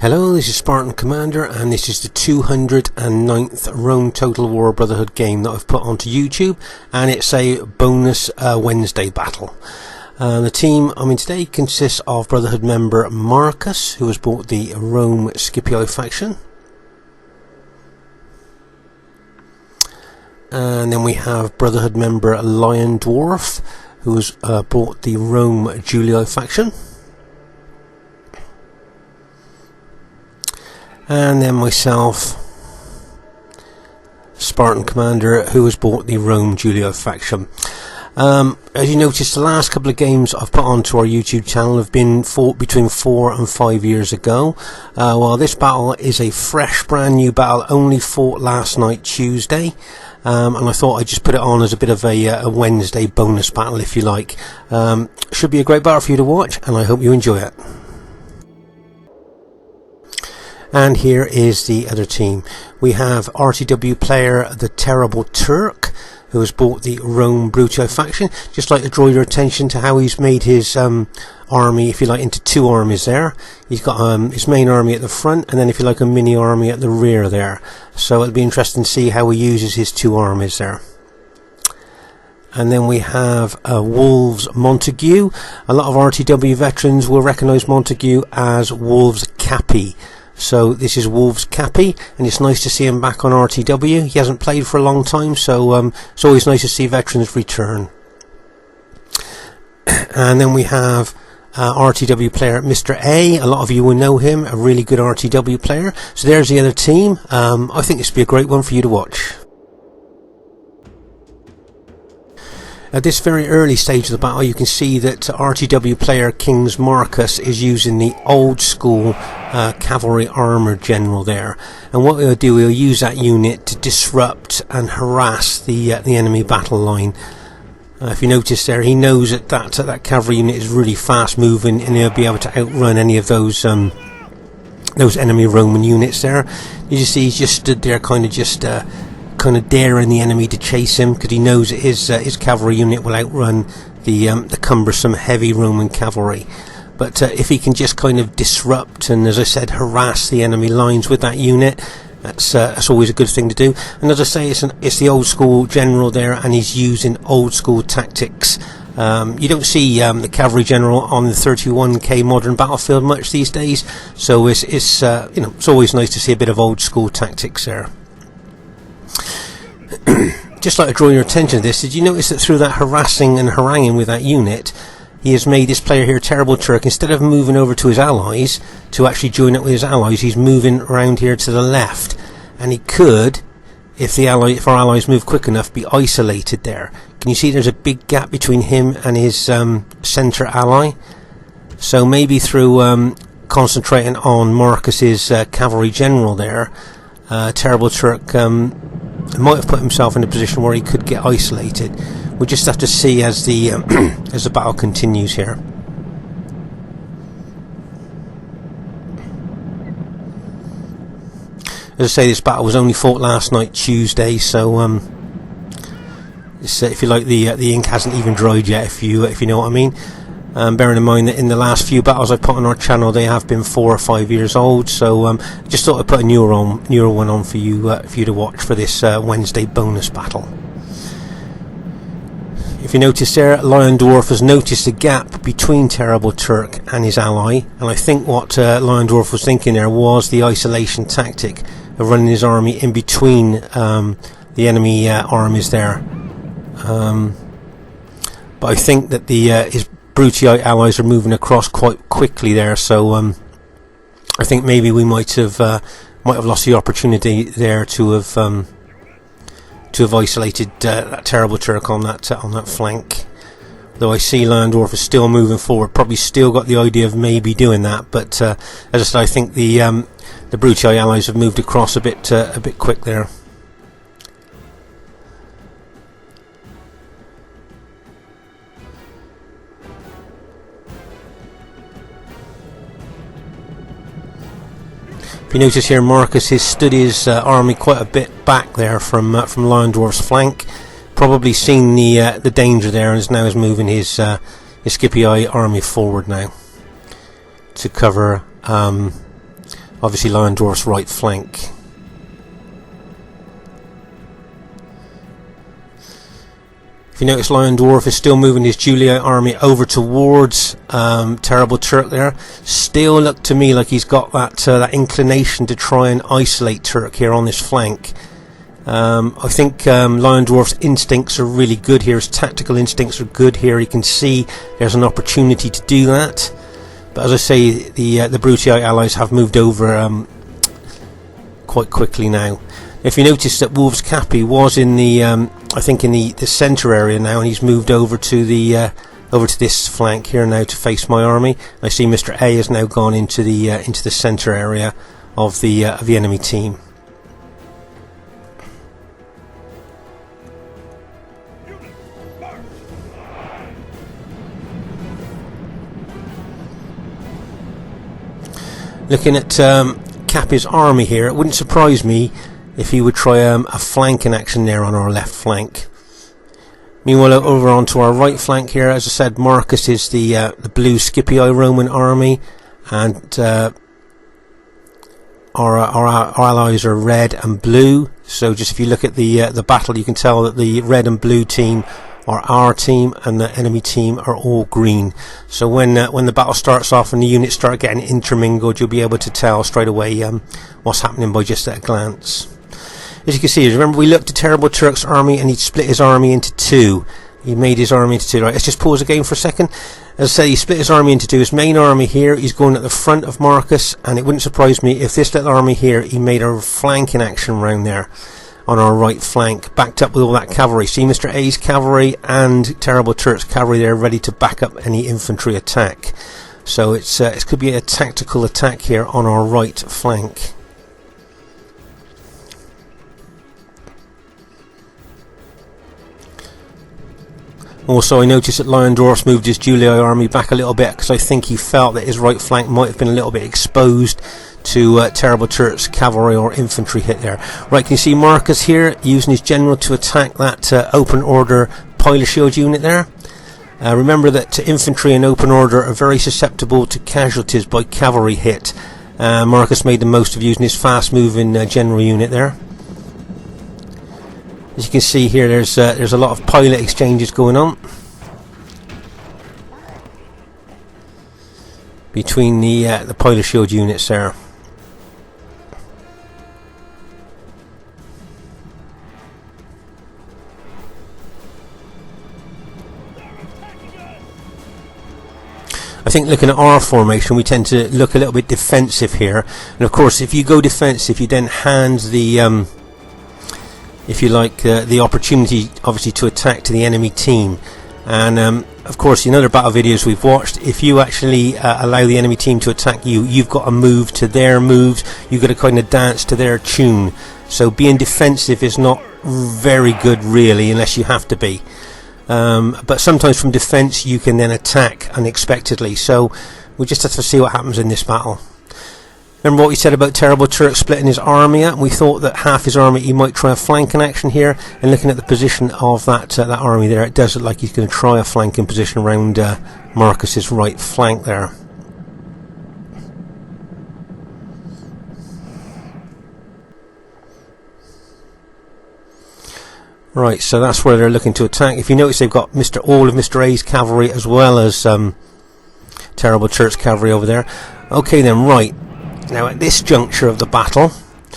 Hello, this is Spartan Commander, and this is the 209th Rome Total War Brotherhood game that I've put onto YouTube, and it's a bonus Wednesday battle. The team I'm in today consists of Brotherhood member Marcus, who has bought the Rome Scipio faction. And then we have Brotherhood member Lion Dwarf, who has bought the Rome Julio faction. And then myself, Spartan Commander, who has bought the Rome Julio faction. As you noticed, the last couple of games I've put onto our YouTube channel have been fought between 4 and 5 years ago, while this battle is a fresh, brand new battle, only fought last night, Tuesday. And I thought I'd just put it on as a bit of a Wednesday bonus battle, if you like. Should be a great battle for you to watch, and I hope you enjoy it. And here is the other team. We have RTW player The Terrible Turk, who has bought the Rome Brutio faction. Just like to draw your attention to how he's made his army, if you like, into two armies there. He's got his main army at the front, and then, if you like, a mini army at the rear there. So it'll be interesting to see how he uses his two armies there. And then we have Wolves Montague. A lot of RTW veterans will recognise Montague as Wolves Cappy. So this is Wolves Cappy, and it's nice to see him back on RTW. He hasn't played for a long time, so it's always nice to see veterans return. And then we have RTW player Mr. A. A lot of you will know him, a really good RTW player. So there's the other team. I think this will be a great one for you to watch. At this very early stage of the battle, you can see that RTW player King's Marcus is using the old school cavalry armour general there, and what he'll do, he'll use that unit to disrupt and harass the enemy battle line. If you notice there, he knows that cavalry unit is really fast moving, and he'll be able to outrun any of those enemy Roman units there. You just see he's just stood there, kind of daring the enemy to chase him, because he knows that his cavalry unit will outrun the cumbersome heavy Roman cavalry. But if he can just kind of disrupt and, as I said, harass the enemy lines with that unit, that's always a good thing to do. And as I say, it's the old school general there, and he's using old school tactics. You don't see the cavalry general on the 31k modern battlefield much these days, so it's always nice to see a bit of old school tactics there. Just like to draw your attention to this, did you notice that through that harassing and haranguing with that unit, he has made this player here, Terrible Turk, instead of moving over to his allies to actually join up with his allies, he's moving around here to the left, and he could, if our allies move quick enough, be isolated there. Can you see there's a big gap between him and his centre ally? So maybe through concentrating on Marcus's cavalry general there, Terrible Turk might have put himself in a position where he could get isolated. We'll just have to see as the as the battle continues here. As I say, this battle was only fought last night, Tuesday, so if you like, the ink hasn't even dried yet, if you know what I mean. Bearing in mind that in the last few battles I've put on our channel, they have been 4 or 5 years old, so just thought I'd put a newer one on for you to watch for this Wednesday bonus battle. If you notice there, Lion Dwarf has noticed a gap between Terrible Turk and his ally, and I think what Lion Dwarf was thinking there was the isolation tactic of running his army in between the enemy armies there. But I think that his Brutii allies are moving across quite quickly there, so I think maybe we might have lost the opportunity there to have isolated that Terrible Turk on that flank. Though I see Landorf is still moving forward, probably still got the idea of maybe doing that, but as I said, I think the Brutii allies have moved across a bit quick there. If you notice here, Marcus has stood his army quite a bit back there from Lion Dwarf's flank. Probably seen the danger there, and now is moving his Scipii army forward now to cover obviously Lion Dwarf's right flank. If you notice, Lion Dwarf is still moving his Juliet army over towards Terrible Turk there. Still look to me like he's got that inclination to try and isolate Turk here on this flank. I think Lion Dwarf's instincts are really good here. His tactical instincts are good here. He can see there's an opportunity to do that. But as I say, the Brutii allies have moved over quite quickly now. If you notice that Wolves Cappy was in the, I think in the centre area now, and he's moved over to the over to this flank here now to face my army. I see Mr. A has now gone into the centre area of the enemy team. Looking at Cappy's army here, it wouldn't surprise me if he would try a flanking action there on our left flank. Meanwhile, over onto our right flank here, as I said, Marcus is the blue Scipii Roman army, and our allies are red and blue. So just if you look at the battle, you can tell that the red and blue team are our team and the enemy team are all green. So when the battle starts off and the units start getting intermingled, you'll be able to tell straight away what's happening by just at a glance. As you can see, remember we looked at Terrible Turk's army and he'd split his army into two. He made his army into two. Right, let's just pause the game for a second. As I say, he split his army into two. His main army here, he's going at the front of Marcus, and it wouldn't surprise me if this little army here, he made a flanking action round there on our right flank, backed up with all that cavalry. See Mr. A's cavalry and Terrible Turk's cavalry there ready to back up any infantry attack. So it could be a tactical attack here on our right flank. Also, I noticed that Lion Dwarf's moved his Julii army back a little bit because I think he felt that his right flank might have been a little bit exposed to Terrible Turk's cavalry or infantry hit there. Right, can you see Marcus here using his general to attack that open order pilot shield unit there? Remember that infantry in open order are very susceptible to casualties by cavalry hit. Marcus made the most of using his fast moving general unit there. As you can see here, there's a lot of pilot exchanges going on between the pilot shield units there. I think looking at our formation, we tend to look a little bit defensive here, and of course, if you go defensive, you then hand the if you like, the opportunity obviously to attack to the enemy team. And of course, in other battle videos we've watched, if you actually allow the enemy team to attack you, you've got to move to their moves, you've got to kind of dance to their tune. So being defensive is not very good really, unless you have to be. But sometimes from defense you can then attack unexpectedly, so we just have to see what happens in this battle. Remember what we said about Terrible Turk splitting his army up? We thought that half his army he might try a flanking action here, and looking at the position of that army there, it does look like he's going to try a flanking position around Marcus's right flank there. Right, so that's where they're looking to attack. If you notice, they've got all of Mr. A's cavalry as well as Terrible Turk's cavalry over there. Okay then, right. Now at this juncture of the battle,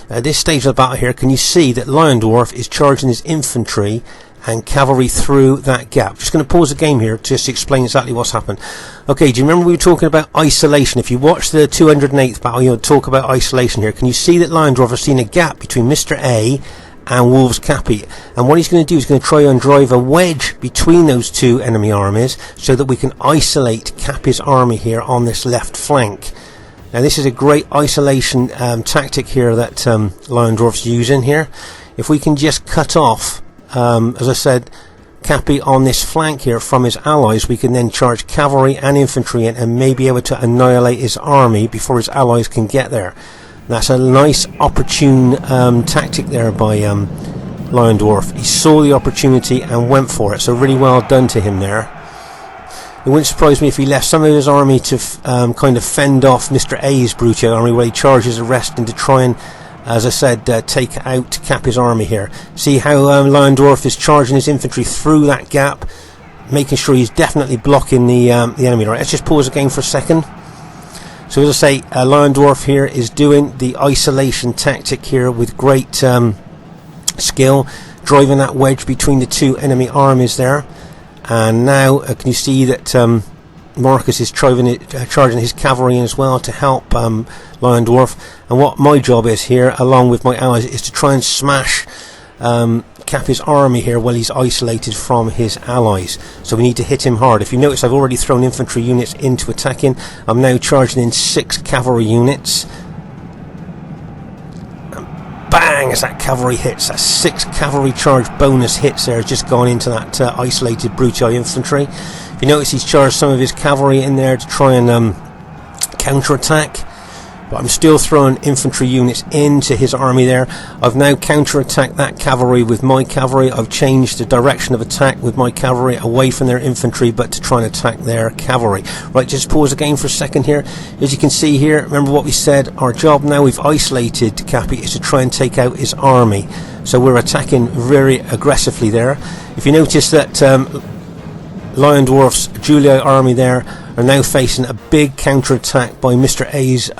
at this stage of the battle here, can you see that Lion Dwarf is charging his infantry and cavalry through that gap? Just going to pause the game here just to explain exactly what's happened. Okay, do you remember we were talking about isolation? If you watch the 208th battle, you'll talk about isolation here. Can you see that Lion Dwarf has seen a gap between Mr. A and Wolves Cappy? And what he's going to do is going to try and drive a wedge between those two enemy armies so that we can isolate Cappy's army here on this left flank. Now this is a great isolation tactic here that Lion Dwarf's using here. If we can just cut off, as I said, Cappy on this flank here from his allies, we can then charge cavalry and infantry in and may be able to annihilate his army before his allies can get there. That's a nice opportune tactic there by Lion Dwarf. He saw the opportunity and went for it, so really well done to him there. It wouldn't surprise me if he left some of his army to kind of fend off Mr. A's Brutio army, where he charges the rest and to try and, as I said, take out Cappy's army here. See how Lion Dwarf is charging his infantry through that gap, making sure he's definitely blocking the enemy. Right, let's just pause the game for a second. So as I say, Lion Dwarf here is doing the isolation tactic here with great skill, driving that wedge between the two enemy armies there. And now can you see that Marcus is charging his cavalry in as well to help Lion Dwarf. And what my job is here, along with my allies, is to try and smash Cappy's army here while he's isolated from his allies. So we need to hit him hard. If you notice, I've already thrown infantry units into attacking. I'm now charging in 6 cavalry units. Bang, as that cavalry hits, that 6 cavalry charge bonus hits there has just gone into that isolated Brutii infantry. If you notice, he's charged some of his cavalry in there to try and counter-attack, but I'm still throwing infantry units into his army there. I've now counter-attacked that cavalry with my cavalry. I've changed the direction of attack with my cavalry away from their infantry, but to try and attack their cavalry. Right, just pause the game for a second here. As you can see here, remember what we said, our job now, we've isolated Cappy, is to try and take out his army. So we're attacking very aggressively there. If you notice that Lion Dwarf's Julii army there are now facing a big counter-attack by Mr. A's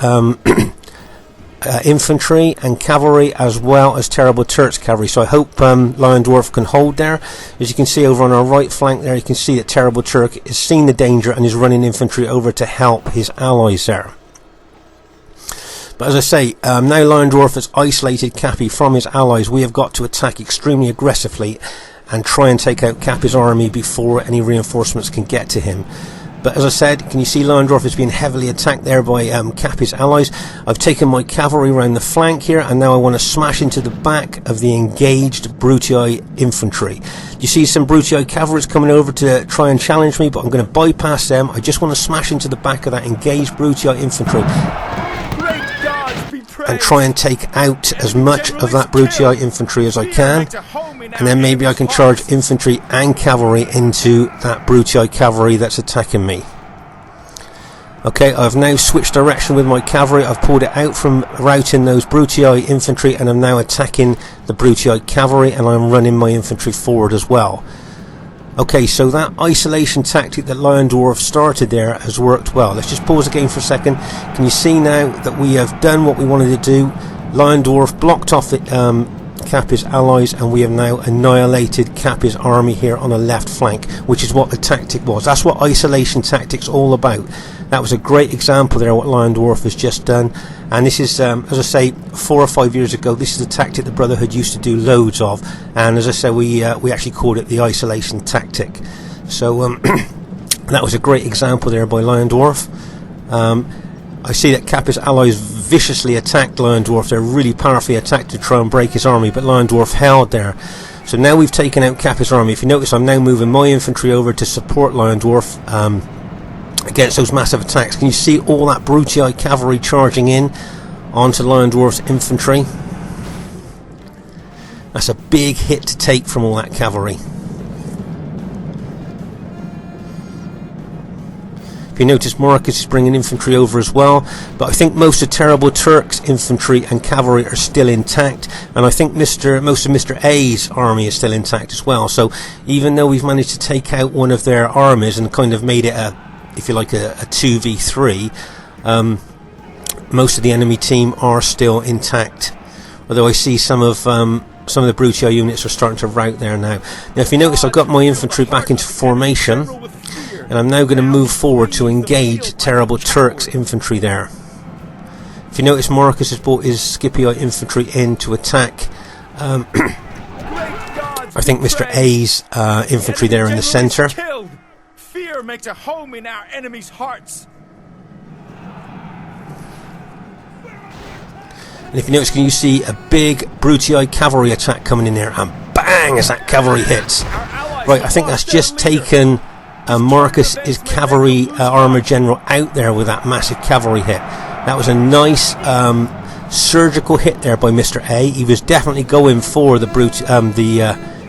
infantry and cavalry, as well as Terrible Turk's cavalry. So I hope Lion Dwarf can hold there. As you can see over on our right flank there, you can see that Terrible Turk has seen the danger and is running infantry over to help his allies there. But as I say, now Lion Dwarf has isolated Cappy from his allies. We have got to attack extremely aggressively and try and take out Cappy's army before any reinforcements can get to him. But as I said, can you see Lion Dwarf is being heavily attacked there by Cappy's allies? I've taken my cavalry around the flank here, and now I want to smash into the back of the engaged Brutii infantry. You see some Brutii cavalry coming over to try and challenge me, but I'm going to bypass them. I just want to smash into the back of that engaged Brutii infantry and try and take out as much of that Brutii infantry as I can, and then maybe I can charge infantry and cavalry into that Brutii cavalry that's attacking me. Okay, I've now switched direction with my cavalry. I've pulled it out from routing those Brutii infantry, and I'm now attacking the Brutii cavalry, and I'm running my infantry forward as well. Okay, so that isolation tactic that Lion Dwarf started there has worked well. Let's just pause the game for a second. Can you see now that we have done what we wanted to do? Lion Dwarf blocked off Cappy's allies, and we have now annihilated Cappy's army here on the left flank, which is what the tactic was. That's what isolation tactics all about. That was a great example there, what Lion Dwarf has just done. And this is, as I say, 4 or 5 years ago, this is a tactic the Brotherhood used to do loads of. And as I say, we actually called it the isolation tactic. So that was a great example there by Lion Dwarf. I see that Cappy's allies viciously attacked Lion Dwarf. They're really powerfully attacked to try and break his army, but Lion Dwarf held there. So now we've taken out Cappy's army. If you notice, I'm now moving my infantry over to support Lion Dwarf against those massive attacks. Can you see all that Brutii cavalry charging in onto Lion Dwarf's infantry? That's a big hit to take from all that cavalry. If you notice, Marcus is bringing infantry over as well, but I think most of Terrible Turk's infantry and cavalry are still intact, and I think most of Mr. A's army is still intact as well. So even though we've managed to take out one of their armies and kind of made it a, if you like, a 2v3, most of the enemy team are still intact, although I see some of the Brutii units are starting to rout there now. Now if you notice, I've got my infantry back into formation, and I'm now going to move forward to engage Terrible Turk's infantry there. If you notice, Marcus has brought his Scipio infantry in to attack I think Mr. A's infantry there in the centre. Fear makes a home in our enemies' hearts. And if you notice, can you see a big Brutii cavalry attack coming in there, and bang as that cavalry hits. Right, I think that's just taken Marcus, his cavalry armour general, out there with that massive cavalry hit. That was a nice surgical hit there by Mr. A. He was definitely going for the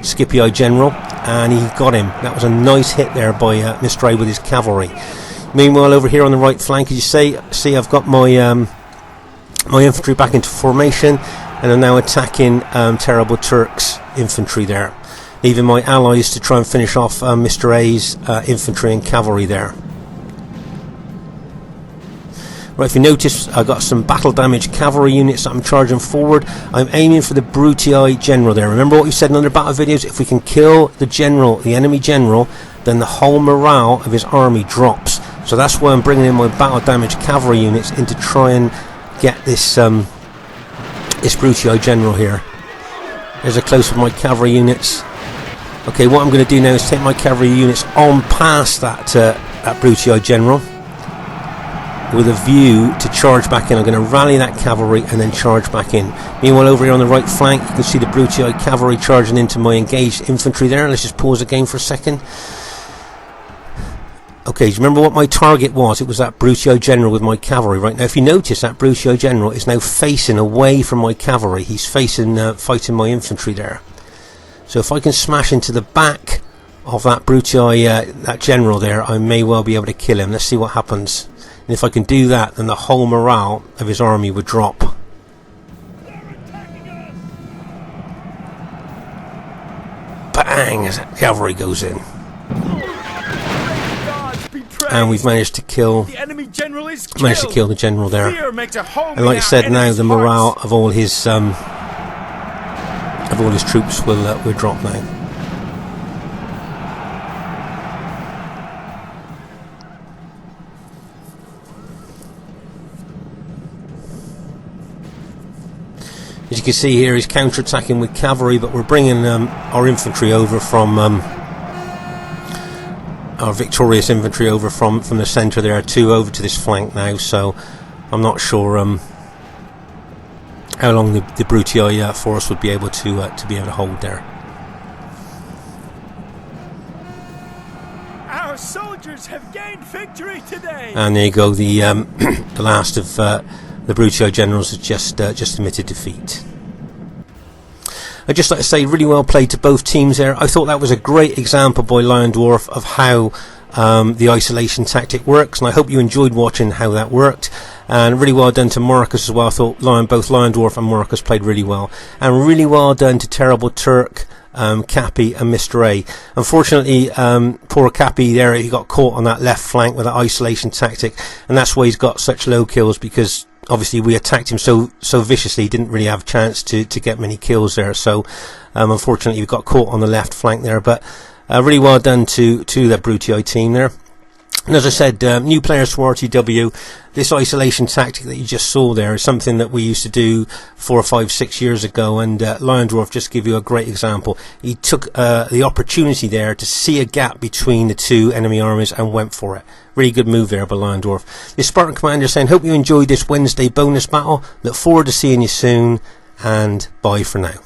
Scipio General, and he got him. That was a nice hit there by Mr. A with his cavalry. Meanwhile, over here on the right flank, as you see I've got my my infantry back into formation, and I'm now attacking Terrible Turk's infantry there, leaving my allies to try and finish off Mr. A's infantry and cavalry there. Right, if you notice, I got some battle damage cavalry units that I'm charging forward. I'm aiming for the Brutii General there. Remember what we said in other battle videos? If we can kill the general, the enemy general, then the whole morale of his army drops. So that's why I'm bringing in my battle damage cavalry units in to try and get this this Brutii General here. There's a close with my cavalry units. Okay, what I'm going to do now is take my cavalry units on past that Brutii General, with a view to charge back in. I'm going to rally that cavalry and then charge back in. Meanwhile, over here on the right flank, you can see the Brutii cavalry charging into my engaged infantry there. Let's just pause the game for a second. Okay, do you remember what my target was? It was that Brutii General with my cavalry. Right now, if you notice, that Brutii General is now facing away from my cavalry. He's facing, fighting my infantry there. So if I can smash into the back of that Brutii, that general there, I may well be able to kill him. Let's see what happens. And if I can do that, then the whole morale of his army would drop. Bang! As that cavalry goes in. And we've managed to kill the enemy general is killed. Managed to kill the general there. And like I said, now the morale of all his troops will drop now. As you can see here, he's counter-attacking with cavalry, but we're bringing our infantry over from our victorious infantry over from the centre there over to this flank now. So I'm not sure how long the Brutii force would be able to hold there. Our soldiers have gained victory today. And there you go. The the last of the Brutii generals has just admitted defeat. I'd just like to say, really well played to both teams there. I thought that was a great example by Lion Dwarf of how the isolation tactic works, and I hope you enjoyed watching how that worked. And really well done to Marcus as well. I thought both Lion Dwarf and Marcus played really well, and really well done to Terrible Turk, Cappy and Mr. A. Unfortunately, poor Cappy there, he got caught on that left flank with that isolation tactic, and that's why he's got such low kills, because obviously we attacked him so viciously, he didn't really have a chance to get many kills there. So unfortunately we got caught on the left flank there, but really well done to the Brutii team there. And as I said, new players to RTW, this isolation tactic that you just saw there is something that we used to do 4 or 5, 6 years ago, and Lion Dwarf just give you a great example. He took the opportunity there to see a gap between the two enemy armies and went for it. Really good move there by Lion Dwarf. This Spartan Commander saying, hope you enjoyed this Wednesday bonus battle. Look forward to seeing you soon, and bye for now.